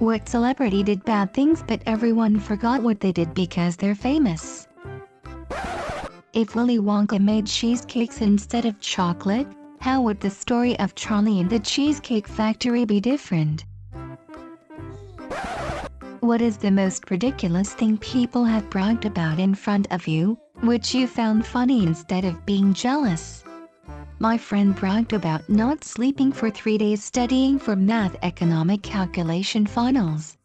What celebrity did bad things but everyone forgot what they did because they're famous? If Willy Wonka made cheesecakes instead of chocolate, how would the story of Charlie and the Cheesecake Factory be different? What is the most ridiculous thing people have bragged about in front of you, which you found funny instead of being jealous? My friend bragged about not sleeping for 3 days studying for math economic calculation finals.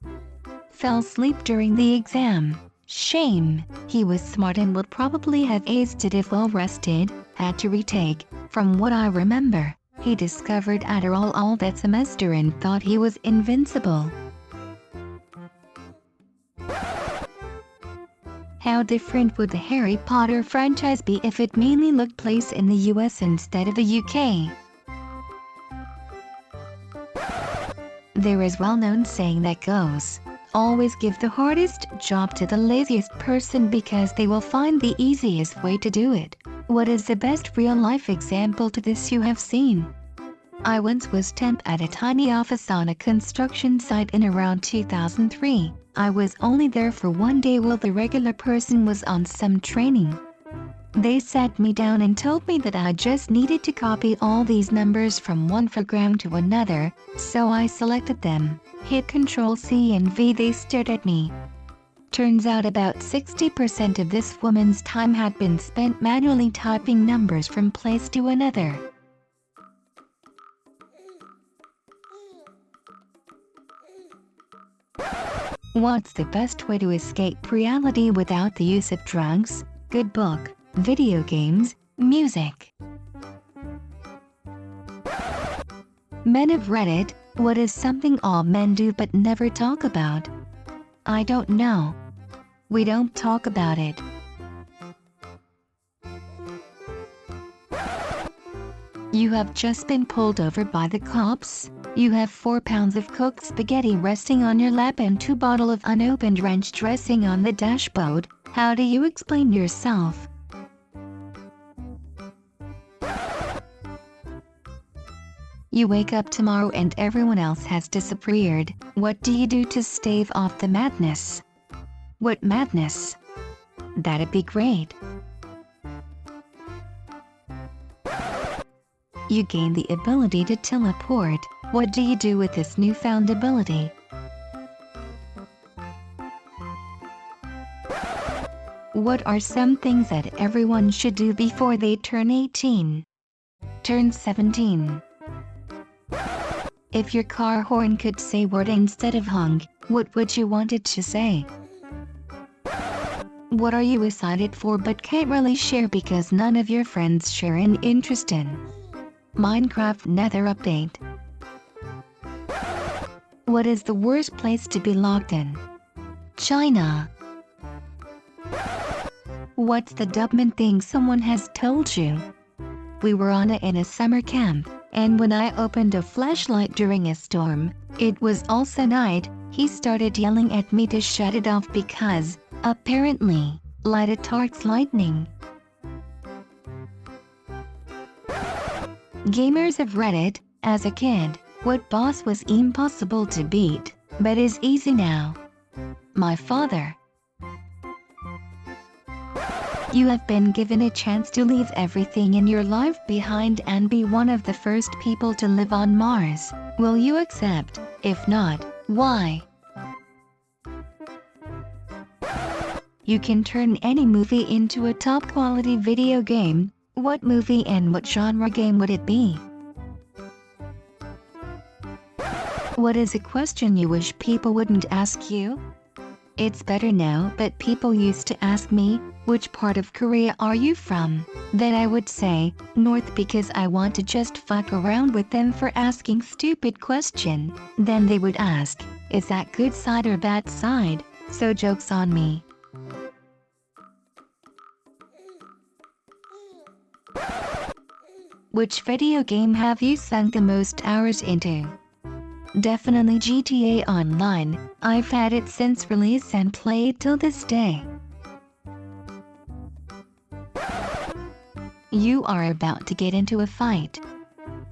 Fell asleep during the exam. Shame. He was smart and would probably have aced it if well rested, had to retake. From what I remember, he discovered Adderall all that semester and thought he was invincible. How different would the Harry Potter franchise be if it mainly took place in the US instead of the UK? There is a well-known saying that goes, always give the hardest job to the laziest person because they will find the easiest way to do it. What is the best real-life example to this you have seen? I once was temp at a tiny office on a construction site in around 2003. I was only there for 1 day while the regular person was on some training. They sat me down and told me that I just needed to copy all these numbers from one program to another, so I selected them, hit Ctrl+C and V. They stared at me. Turns out about 60% of this woman's time had been spent manually typing numbers from place to another. What's the best way to escape reality without the use of drugs? Good book, video games, music. Men of Reddit, what is something all men do but never talk about? I don't know. We don't talk about it. You have just been pulled over by the cops. You have 4 pounds of cooked spaghetti resting on your lap and 2 bottles of unopened ranch dressing on the dashboard. How do you explain yourself? You wake up tomorrow and everyone else has disappeared. What do you do to stave off the madness? What madness? That'd be great. You gain the ability to teleport. What do you do with this newfound ability? What are some things that everyone should do before they turn 18? Turn 17. If your car horn could say word instead of honk, what would you want it to say? What are you excited for but can't really share because none of your friends share an interest in? Minecraft Nether update. What is the worst place to be locked in? China. What's the dumbest thing someone has told you? We were in a summer camp, and when I opened a flashlight during a storm, it was also night, he started yelling at me to shut it off because, apparently, light attracts lightning. Gamers of Reddit, as a kid, what boss was impossible to beat, but is easy now? My father. You have been given a chance to leave everything in your life behind and be one of the first people to live on Mars. Will you accept? If not, why? You can turn any movie into a top-quality video game. What movie and what genre game would it be? What is a question you wish people wouldn't ask you? It's better now, but people used to ask me, which part of Korea are you from? Then I would say, North, because I want to just fuck around with them for asking stupid question. Then they would ask, is that good side or bad side? So joke's on me. Which video game have you sunk the most hours into? Definitely GTA Online. I've had it since release and play it till this day. You are about to get into a fight.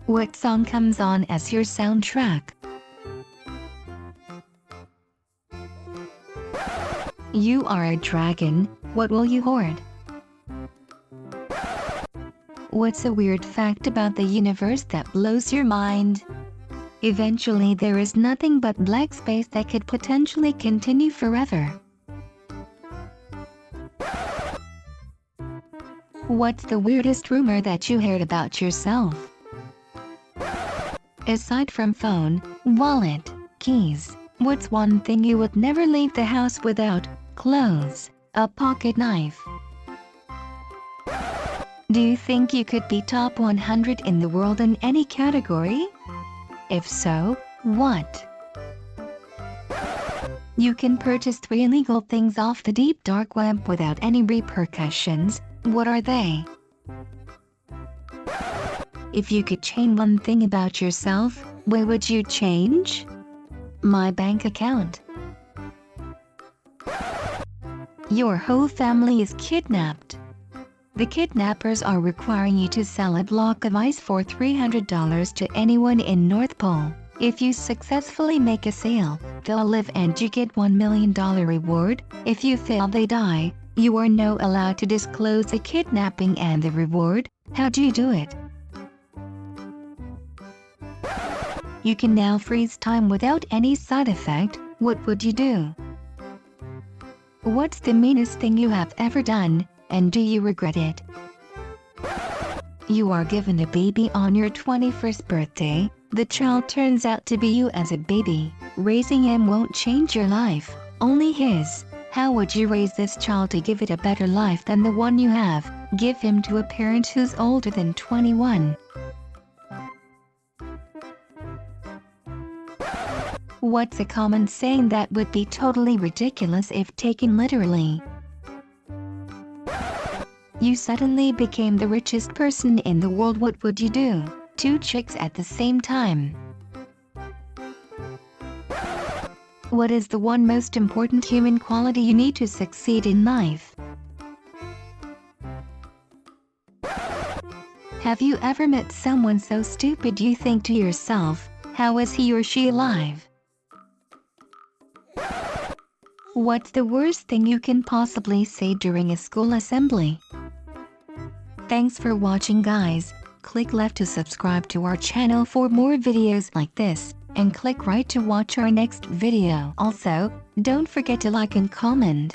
What song comes on as your soundtrack? You are a dragon, what will you hoard? What's a weird fact about the universe that blows your mind? Eventually there is nothing but black space that could potentially continue forever. What's the weirdest rumor that you heard about yourself? Aside from phone, wallet, keys, what's one thing you would never leave the house without? Clothes, a pocket knife. Do you think you could be top 100 in the world in any category? If so, what? You can purchase 3 illegal things off the deep dark web without any repercussions. What are they? If you could change one thing about yourself, what would you change? My bank account. Your whole family is kidnapped. The kidnappers are requiring you to sell a block of ice for $300 to anyone in North Pole. If you successfully make a sale, they'll live and you get $1 million reward. If you fail, they die. You are no allowed to disclose the kidnapping and the reward. How do you do it? You can now freeze time without any side effect. What would you do? What's the meanest thing you have ever done, and do you regret it? You are given a baby on your 21st birthday. The child turns out to be you as a baby. Raising him won't change your life, only his. How would you raise this child to give it a better life than the one you have? Give him to a parent who's older than 21. What's a common saying that would be totally ridiculous if taken literally? You suddenly became the richest person in the world. What would you do? 2 chicks at the same time. What is the one most important human quality you need to succeed in life? Have you ever met someone so stupid you think to yourself, how is he or she alive? What's the worst thing you can possibly say during a school assembly? Thanks for watching, guys. Click left to subscribe to our channel for more videos like this, and click right to watch our next video. Also, don't forget to like and comment.